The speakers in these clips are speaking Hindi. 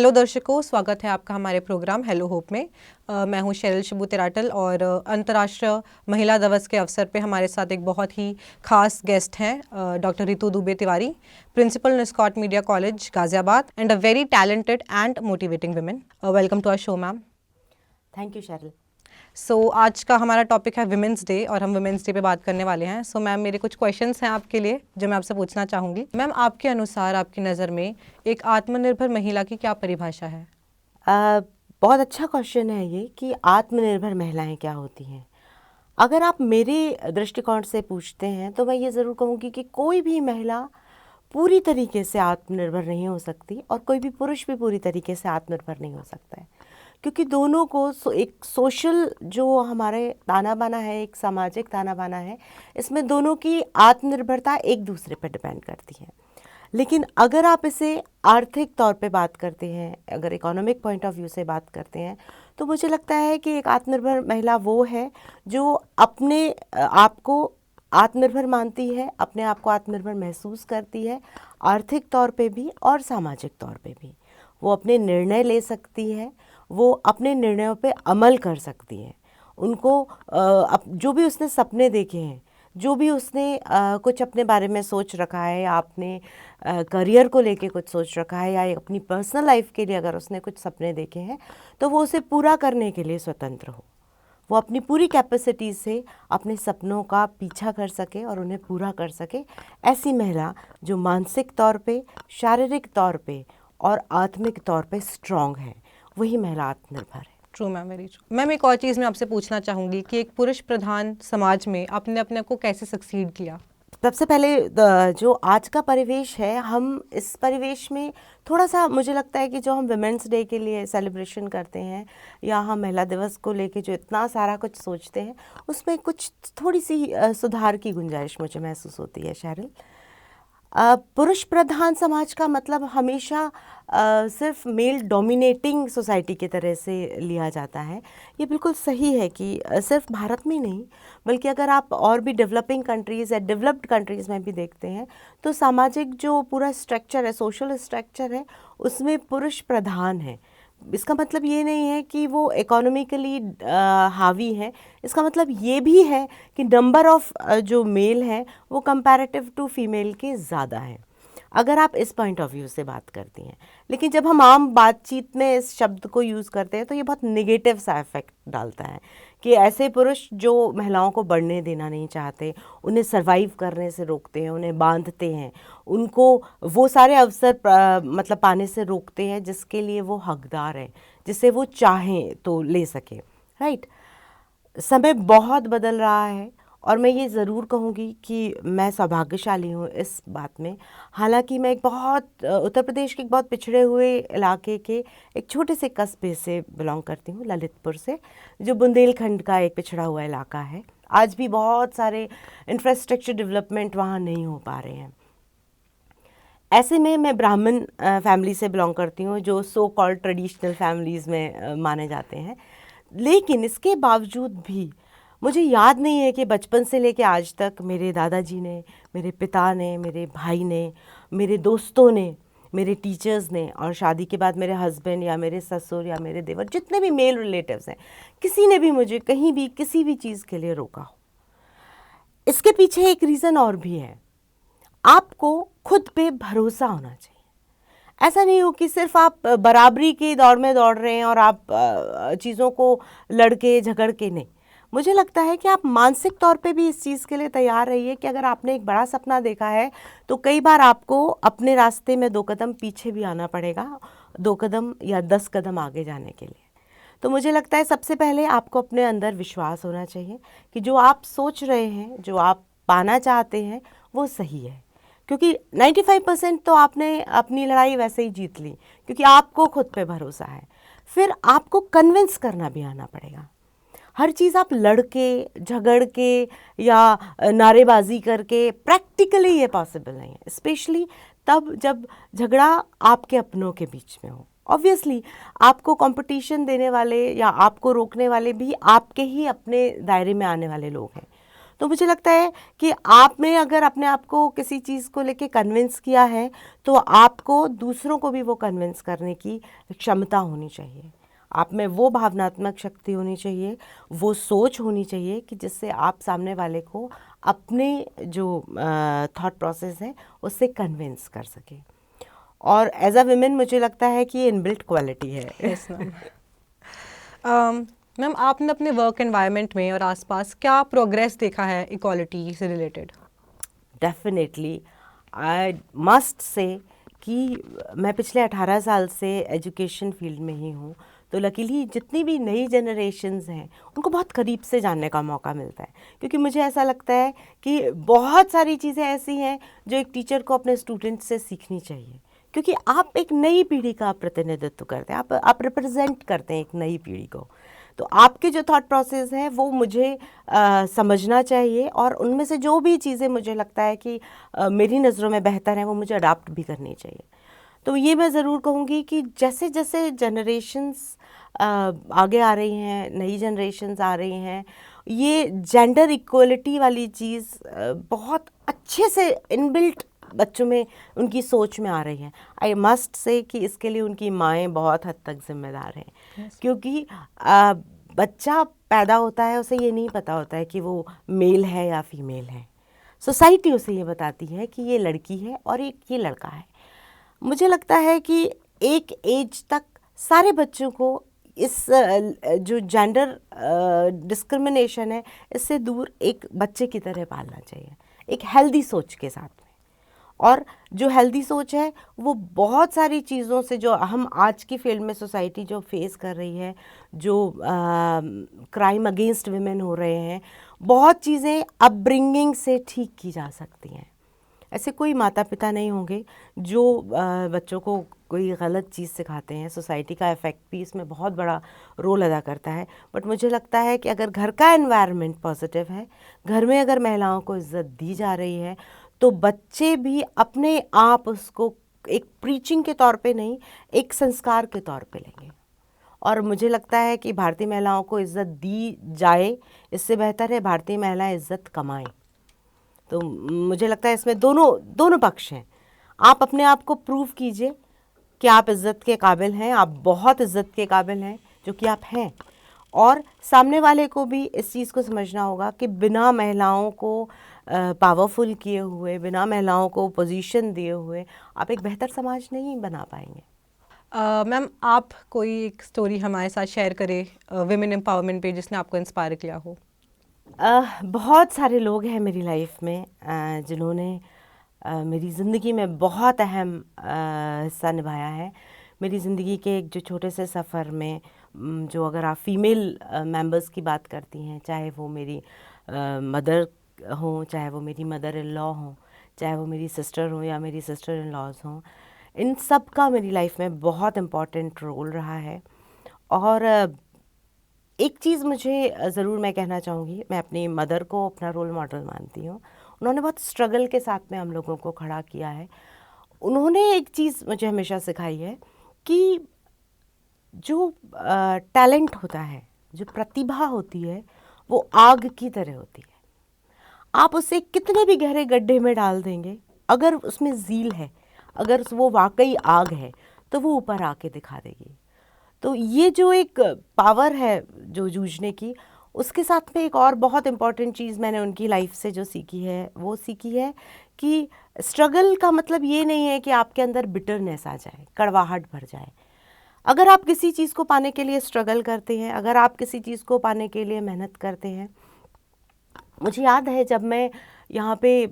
हेलो दर्शकों, स्वागत है आपका हमारे प्रोग्राम हेलो होप में। मैं हूं शेरिल शिबू तिराटल और अंतर्राष्ट्रीय महिला दिवस के अवसर पे हमारे साथ एक बहुत ही खास गेस्ट हैं doctor Ritu Dubey Tiwari, principal Niscort media college Ghaziabad and a very talented and motivating women. Welcome to our show ma'am. Thank you Sheryl. आज का हमारा टॉपिक है विमेंस डे और हम विमेंस डे पे बात करने वाले हैं। मैम, मेरे कुछ क्वेश्चंस हैं आपके लिए जो मैं आपसे पूछना चाहूँगी। मैम, आपके अनुसार, आपकी नज़र में एक आत्मनिर्भर महिला की क्या परिभाषा है? बहुत अच्छा क्वेश्चन है ये कि आत्मनिर्भर महिलाएं क्या होती हैं। अगर आप मेरे दृष्टिकोण से पूछते हैं तो मैं ये ज़रूर कहूँगी कि कोई भी महिला पूरी तरीके से आत्मनिर्भर नहीं हो सकती और कोई भी पुरुष भी पूरी तरीके से आत्मनिर्भर नहीं हो सकता है, क्योंकि दोनों को एक सोशल जो हमारे ताना बाना है, एक सामाजिक ताना बाना है, इसमें दोनों की आत्मनिर्भरता एक दूसरे पर डिपेंड करती है। लेकिन अगर आप इसे आर्थिक तौर पे बात करते हैं, अगर इकोनॉमिक पॉइंट ऑफ व्यू से बात करते हैं, तो मुझे लगता है कि एक आत्मनिर्भर महिला वो है जो अपने आप को आत्मनिर्भर मानती है, अपने आप को आत्मनिर्भर महसूस करती है, आर्थिक तौर पे भी और सामाजिक तौर पे भी। वो अपने निर्णय ले सकती है, वो अपने निर्णयों पे अमल कर सकती है। उनको जो भी उसने सपने देखे हैं, जो भी उसने कुछ अपने बारे में सोच रखा है, या अपने करियर को लेके कुछ सोच रखा है, या अपनी पर्सनल लाइफ के लिए अगर उसने कुछ सपने देखे हैं, तो वो उसे पूरा करने के लिए स्वतंत्र हो। वो अपनी पूरी कैपेसिटी से अपने सपनों का पीछा कर सके और उन्हें पूरा कर सके। ऐसी महिला जो मानसिक तौर पे, शारीरिक तौर पे और आत्मिक तौर पे स्ट्रांग है, वही महिला आत्मनिर्भर है। True ma'am, very true. Ma'am, एक और चीज़ मैं आपसे पूछना चाहूँगी कि एक पुरुष प्रधान समाज में आपने अपने आप को कैसे सक्सीड किया? सबसे पहले जो आज का परिवेश है, हम इस परिवेश में थोड़ा सा, मुझे लगता है कि जो हम वुमेंस डे के लिए सेलिब्रेशन करते हैं या हम महिला दिवस को लेके जो इतना सारा कुछ सोचते हैं, उसमें कुछ थोड़ी सी सुधार की गुंजाइश मुझे महसूस होती है शेरिल। पुरुष प्रधान समाज का मतलब हमेशा सिर्फ मेल डोमिनेटिंग सोसाइटी की तरह से लिया जाता है। ये बिल्कुल सही है कि सिर्फ भारत में नहीं, बल्कि अगर आप और भी डेवलपिंग कंट्रीज़ या डेवलप्ड कंट्रीज़ में भी देखते हैं, तो सामाजिक जो पूरा स्ट्रक्चर है, सोशल स्ट्रक्चर है, उसमें पुरुष प्रधान है। इसका मतलब ये नहीं है कि वो इकोनॉमिकली हावी है। इसका मतलब ये भी है कि नंबर ऑफ जो मेल हैं वो कंपैरेटिव टू फीमेल के ज़्यादा है, अगर आप इस पॉइंट ऑफ व्यू से बात करती हैं। लेकिन जब हम आम बातचीत में इस शब्द को यूज़ करते हैं तो ये बहुत नेगेटिव सा इफेक्ट डालता है कि ऐसे पुरुष जो महिलाओं को बढ़ने देना नहीं चाहते, उन्हें सर्वाइव करने से रोकते हैं, उन्हें बांधते हैं, उनको वो सारे अवसर मतलब पाने से रोकते हैं जिसके लिए वो हकदार हैं, जिसे वो चाहें तो ले सके। राइट। समय बहुत बदल रहा है और मैं ये ज़रूर कहूँगी कि मैं सौभाग्यशाली हूँ इस बात में। हालांकि मैं एक बहुत उत्तर प्रदेश के एक बहुत पिछड़े हुए इलाके के एक छोटे से कस्बे से बिलोंग करती हूँ, ललितपुर से, जो बुंदेलखंड का एक पिछड़ा हुआ इलाका है। आज भी बहुत सारे इंफ्रास्ट्रक्चर डेवलपमेंट वहाँ नहीं हो पा रहे हैं। ऐसे में मैं ब्राह्मण फैमिली से बिलोंग करती हूँ, जो सो कॉल्ड ट्रेडिशनल फैमिलीज़ में माने जाते हैं। लेकिन इसके बावजूद भी मुझे याद नहीं है कि बचपन से लेके आज तक मेरे दादाजी ने, मेरे पिता ने, मेरे भाई ने, मेरे दोस्तों ने, मेरे टीचर्स ने, और शादी के बाद मेरे हस्बैंड या मेरे ससुर या मेरे देवर, जितने भी मेल रिलेटिव्स हैं, किसी ने भी मुझे कहीं भी किसी भी चीज़ के लिए रोका हो। इसके पीछे एक रीज़न और भी है। आपको खुद पे भरोसा होना चाहिए। ऐसा नहीं हो कि सिर्फ आप बराबरी के दौड़ में दौड़ रहे हैं और आप चीज़ों को लड़के झगड़ के नहीं। मुझे लगता है कि आप मानसिक तौर पे भी इस चीज़ के लिए तैयार रहिए कि अगर आपने एक बड़ा सपना देखा है तो कई बार आपको अपने रास्ते में 2 कदम पीछे भी आना पड़ेगा, 2 कदम या 10 कदम आगे जाने के लिए। तो मुझे लगता है सबसे पहले आपको अपने अंदर विश्वास होना चाहिए कि जो आप सोच रहे हैं, जो आप पाना चाहते हैं, वो सही है। क्योंकि 95% तो आपने अपनी लड़ाई वैसे ही जीत ली, क्योंकि आपको खुद पे भरोसा है। फिर आपको कन्विंस करना भी आना पड़ेगा। हर चीज़ आप लड़के झगड़ के या नारेबाजी करके प्रैक्टिकली ये पॉसिबल नहीं है, स्पेशली तब जब झगड़ा आपके अपनों के बीच में हो। ऑब्वियसली आपको कंपटीशन देने वाले या आपको रोकने वाले भी आपके ही अपने दायरे में आने वाले लोग हैं। तो मुझे लगता है कि आपने अगर अपने आप को किसी चीज़ को लेके कन्विंस किया है तो आपको दूसरों को भी वो कन्विंस करने की क्षमता होनी चाहिए। आप में वो भावनात्मक शक्ति होनी चाहिए, वो सोच होनी चाहिए कि जिससे आप सामने वाले को अपने जो थॉट प्रोसेस है उससे कन्विंस कर सके। और एज अ वुमेन मुझे लगता है कि ये इनबिल्ट क्वालिटी है। Yes ma'am. मैम, आपने अपने वर्क एनवायरनमेंट में और आसपास क्या प्रोग्रेस देखा है इक्वालिटी से related? Definitely I must say कि मैं पिछले 18 साल से एजुकेशन फील्ड में ही हूँ, तो लकीली जितनी भी नई जनरेशन्स हैं उनको बहुत करीब से जानने का मौका मिलता है, क्योंकि मुझे ऐसा लगता है कि बहुत सारी चीज़ें ऐसी हैं जो एक टीचर को अपने स्टूडेंट्स से सीखनी चाहिए, क्योंकि आप एक नई पीढ़ी का प्रतिनिधित्व करते हैं, आप रिप्रेजेंट करते हैं एक नई पीढ़ी को। तो आपके जो थॉट प्रोसेस है वो मुझे समझना चाहिए, और उनमें से जो भी चीज़ें मुझे लगता है कि मेरी नज़रों में बेहतर हैं वो मुझे अडॉप्ट भी करनी चाहिए। तो ये मैं ज़रूर कहूँगी कि जैसे जैसे जनरेशन्स आगे आ रही हैं, नई जनरेशन्स आ रही हैं, ये जेंडर इक्वलिटी वाली चीज़ बहुत अच्छे से इनबिल्ट बच्चों में, उनकी सोच में आ रही है। आई मस्ट से कि इसके लिए उनकी माएँ बहुत हद तक जिम्मेदार हैं। क्योंकि बच्चा पैदा होता है, उसे ये नहीं पता होता है कि वो मेल है या फीमेल है। सोसाइटी उसे ये बताती है कि ये लड़की है और एक ये लड़का है। मुझे लगता है कि एक एज तक सारे बच्चों को इस जो जेंडर डिस्क्रिमिनेशन है इससे दूर एक बच्चे की तरह पालना चाहिए, एक हेल्दी सोच के साथ में। और जो हेल्दी सोच है वो बहुत सारी चीज़ों से, जो हम आज की फील्ड में सोसाइटी जो फेस कर रही है, जो क्राइम अगेंस्ट विमेन हो रहे हैं, बहुत चीज़ें अपब्रिंगिंग से ठीक की जा सकती हैं। ऐसे कोई माता पिता नहीं होंगे जो बच्चों को कोई गलत चीज़ सिखाते हैं। सोसाइटी का इफ़ेक्ट भी इसमें बहुत बड़ा रोल अदा करता है। बट मुझे लगता है कि अगर घर का एनवायरनमेंट पॉजिटिव है, घर में अगर महिलाओं को इज्जत दी जा रही है, तो बच्चे भी अपने आप उसको एक प्रीचिंग के तौर पे नहीं, एक संस्कार के तौर पे लेंगे। और मुझे लगता है कि भारतीय महिलाओं को इज्जत दी जाए, इससे बेहतर है भारतीय महिलाएं इज्जत कमाएं। तो मुझे लगता है इसमें दोनों पक्ष हैं। आप अपने आप को प्रूव कीजिए कि आप इज़्ज़त के काबिल हैं, आप बहुत इज़्ज़त के काबिल हैं, जो कि आप हैं। और सामने वाले को भी इस चीज़ को समझना होगा कि बिना महिलाओं को पावरफुल किए हुए, बिना महिलाओं को पोजीशन दिए हुए आप एक बेहतर समाज नहीं बना पाएंगे। मैम, आप कोई एक स्टोरी हमारे साथ शेयर करें विमेन एम्पावरमेंट पे जिसने आपको इंस्पायर किया हो? बहुत सारे लोग हैं मेरी लाइफ में जिन्होंने मेरी ज़िंदगी में बहुत अहम हिस्सा निभाया है। मेरी ज़िंदगी के एक जो छोटे से सफ़र में जो, अगर आप फीमेल मेंबर्स की बात करती हैं, चाहे वो मेरी मदर हों, चाहे वो मेरी मदर इन लॉ हों, चाहे वो मेरी सिस्टर हों या मेरी सिस्टर इन लॉज हों, इन सब का मेरी लाइफ में बहुत इम्पॉर्टेंट रोल रहा है। और एक चीज़ मुझे ज़रूर मैं कहना चाहूँगी, मैं अपनी मदर को अपना रोल मॉडल मानती हूँ। उन्होंने बहुत स्ट्रगल के साथ में हम लोगों को खड़ा किया है। उन्होंने एक चीज़ मुझे हमेशा सिखाई है कि जो टैलेंट होता है, जो प्रतिभा होती है, वो आग की तरह होती है। आप उसे कितने भी गहरे गड्ढे में डाल देंगे, अगर उसमें ज़ील है, अगर वो वाकई आग है, तो वो ऊपर आके दिखा देगी। तो ये जो एक पावर है जो जूझने की, उसके साथ में एक और बहुत इम्पॉर्टेंट चीज़ मैंने उनकी लाइफ से जो सीखी है, वो सीखी है कि स्ट्रगल का मतलब ये नहीं है कि आपके अंदर बिटरनेस आ जाए, कड़वाहट भर जाए। अगर आप किसी चीज़ को पाने के लिए स्ट्रगल करते हैं, अगर आप किसी चीज़ को पाने के लिए मेहनत करते हैं, मुझे याद है जब मैं यहाँ पे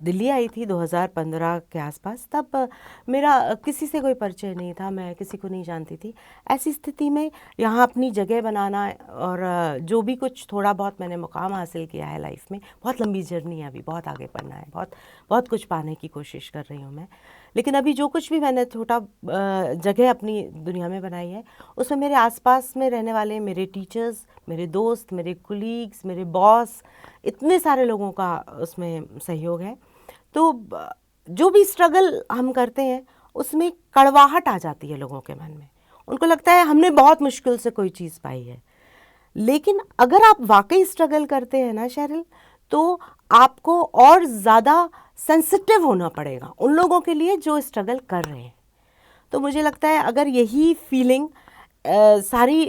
दिल्ली आई थी 2015 के आसपास, तब मेरा किसी से कोई परिचय नहीं था, मैं किसी को नहीं जानती थी। ऐसी स्थिति में यहाँ अपनी जगह बनाना और जो भी कुछ थोड़ा बहुत मैंने मुकाम हासिल किया है लाइफ में, बहुत लंबी जर्नी है, अभी बहुत आगे बढ़ना है, बहुत कुछ पाने की कोशिश कर रही हूँ मैं। लेकिन अभी जो कुछ भी मैंने छोटा जगह अपनी दुनिया में बनाई है, उसमें मेरे आसपास में रहने वाले मेरे टीचर्स, मेरे दोस्त, मेरे कुलीग्स, मेरे बॉस, इतने सारे लोगों का उसमें सहयोग है। तो जो भी स्ट्रगल हम करते हैं उसमें कड़वाहट आ जाती है लोगों के मन में। उनको लगता है हमने बहुत मुश्किल से कोई चीज़ पाई है, लेकिन अगर आप वाकई स्ट्रगल करते हैं ना शेरिल, तो आपको और ज़्यादा सेंसिटिव होना पड़ेगा उन लोगों के लिए जो स्ट्रगल कर रहे हैं। तो मुझे लगता है अगर यही फीलिंग सारी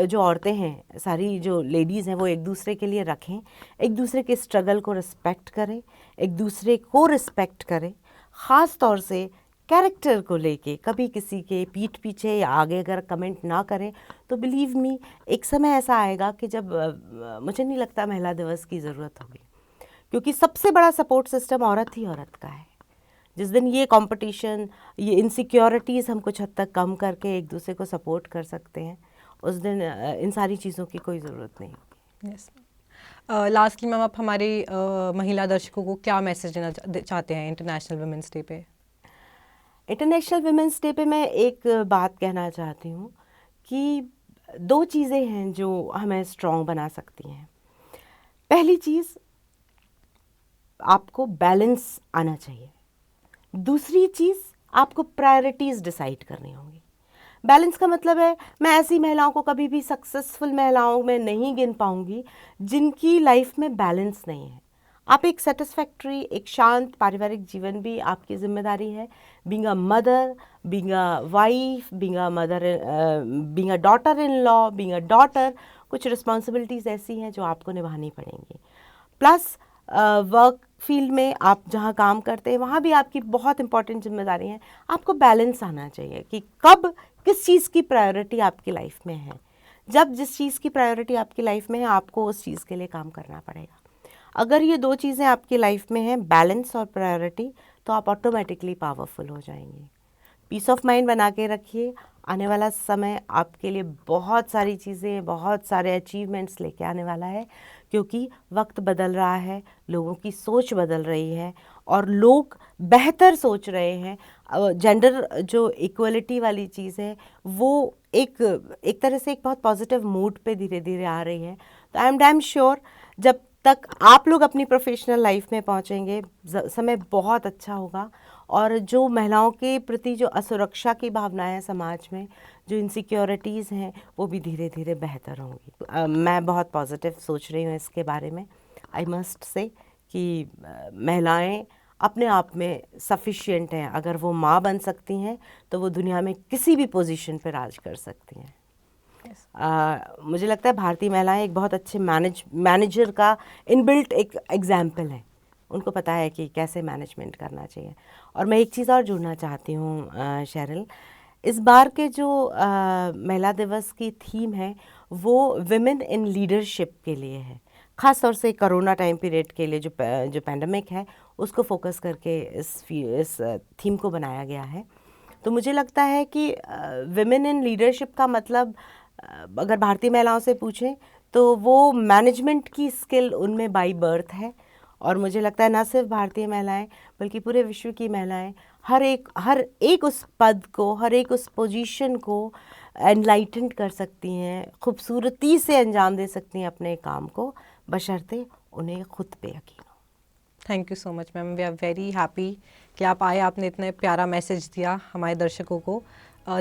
जो औरतें हैं, सारी जो लेडीज़ हैं, वो एक दूसरे के लिए रखें, एक दूसरे के स्ट्रगल को रिस्पेक्ट करें, एक दूसरे को रिस्पेक्ट करें, ख़ास तौर से कैरेक्टर को लेके कभी किसी के पीठ पीछे या आगे अगर कमेंट ना करें, तो बिलीव मी एक समय ऐसा आएगा कि जब मुझे नहीं लगता महिला दिवस की ज़रूरत होगी, क्योंकि सबसे बड़ा सपोर्ट सिस्टम औरत ही औरत का है। जिस दिन ये कंपटीशन, ये इनसिक्योरिटीज़ हम कुछ हद तक कम करके एक दूसरे को सपोर्ट कर सकते हैं, उस दिन इन सारी चीज़ों की कोई ज़रूरत नहीं होगी। यस। लास्टली मैम, आप हमारे महिला दर्शकों को क्या मैसेज देना चाहते हैं इंटरनेशनल वुमेंस डे पे? इंटरनेशनल वुमेंस डे पे मैं एक बात कहना चाहती हूँ कि 2 चीज़ें हैं जो हमें स्ट्रॉन्ग बना सकती हैं। पहली चीज़, आपको बैलेंस आना चाहिए। दूसरी चीज़, आपको प्रायोरिटीज़ डिसाइड करनी होंगी। बैलेंस का मतलब है, मैं ऐसी महिलाओं को कभी भी सक्सेसफुल महिलाओं में नहीं गिन पाऊंगी जिनकी लाइफ में बैलेंस नहीं है। आप एक सेटिस्फैक्ट्री, एक शांत पारिवारिक जीवन भी आपकी जिम्मेदारी है। Being a mother, being a wife, being a mother, being a daughter in law, being a daughter, कुछ रिस्पॉन्सिबिलिटीज़ ऐसी हैं जो आपको निभानी पड़ेंगी। प्लस वर्क फील्ड में आप जहाँ काम करते हैं, वहाँ भी आपकी बहुत इंपॉर्टेंट जिम्मेदारी है। आपको बैलेंस आना चाहिए कि कब किस चीज़ की प्रायोरिटी आपकी लाइफ में है। जब जिस चीज़ की प्रायोरिटी आपकी लाइफ में है, आपको उस चीज़ के लिए काम करना पड़ेगा। अगर ये 2 चीज़ें आपकी लाइफ में हैं, बैलेंस और प्रायोरिटी, तो आप ऑटोमेटिकली पावरफुल हो जाएंगे। पीस ऑफ माइंड बना के रखिए। आने वाला समय आपके लिए बहुत सारी चीज़ें, बहुत सारे अचीवमेंट्स लेके आने वाला है, क्योंकि वक्त बदल रहा है, लोगों की सोच बदल रही है और लोग बेहतर सोच रहे हैं। जेंडर जो इक्वलिटी वाली चीज़ है, वो एक तरह से एक बहुत पॉजिटिव मूड पे धीरे धीरे आ रही है। तो आई एम डैम श्योर जब तक आप लोग अपनी प्रोफेशनल लाइफ में पहुंचेंगे, समय बहुत अच्छा होगा। और जो महिलाओं के प्रति जो असुरक्षा की भावनाएं हैं समाज में, जो इनसिक्योरिटीज़ हैं, वो भी धीरे धीरे बेहतर होंगी। मैं बहुत पॉजिटिव सोच रही हूँ इसके बारे में। आई मस्ट से कि महिलाएं अपने आप में सफिशिएंट हैं। अगर वो माँ बन सकती हैं तो वो दुनिया में किसी भी पोजीशन पर राज कर सकती हैं। मुझे लगता है भारतीय महिलाएं एक बहुत अच्छे मैनेजर का इनबिल्ट एक एग्जाम्पल है। उनको पता है कि कैसे मैनेजमेंट करना चाहिए। और मैं एक चीज़ और जोड़ना चाहती हूँ शेरिल, इस बार के जो महिला दिवस की थीम है वो विमेन इन लीडरशिप के लिए है। ख़ास तौर से कोरोना टाइम पीरियड के लिए जो पैंडमिक है उसको फोकस करके इस थीम को बनाया गया है। तो मुझे लगता है कि विमेन इन लीडरशिप का मतलब, अगर भारतीय महिलाओं से पूछें तो वो मैनेजमेंट की स्किल उनमें बाई बर्थ है। और मुझे लगता है न सिर्फ भारतीय महिलाएं बल्कि पूरे विश्व की महिलाएं हर एक उस पद को, हर एक उस पोजीशन को एनलाइटेंड कर सकती हैं, खूबसूरती से अंजाम दे सकती हैं अपने काम को, बशर्ते उन्हें खुद पे यकीन हो। Thank you so much ma'am, we are very happy कि आप आए, आपने इतना प्यारा मैसेज दिया हमारे दर्शकों को।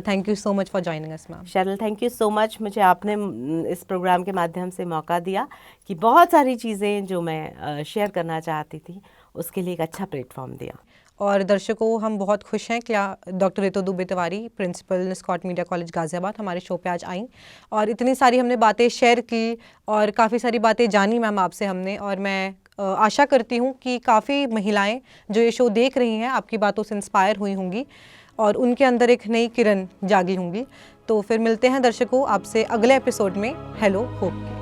Thank you so much for joining us ma'am. Sheryl, thank you so much, मुझे आपने इस प्रोग्राम के माध्यम से मौका दिया कि बहुत सारी चीज़ें जो मैं शेयर करना चाहती थी उसके लिए एक अच्छा प्लेटफॉर्म दिया। और दर्शकों, हम बहुत खुश हैं कि doctor Ritu Dubey Tiwari, principal Scott media college Ghaziabad, हमारे शो पे आज आई और इतनी सारी हमने बातें शेयर की और काफ़ी सारी बातें जानी मैम आपसे हमने। और मैं आशा करती हूँ कि काफ़ी महिलाएं जो ये शो देख रही हैं आपकी बातों से इंस्पायर हुई होंगी और उनके अंदर एक नई किरण जागी होंगी। तो फिर मिलते हैं दर्शकों आपसे अगले एपिसोड में हेलो होप के।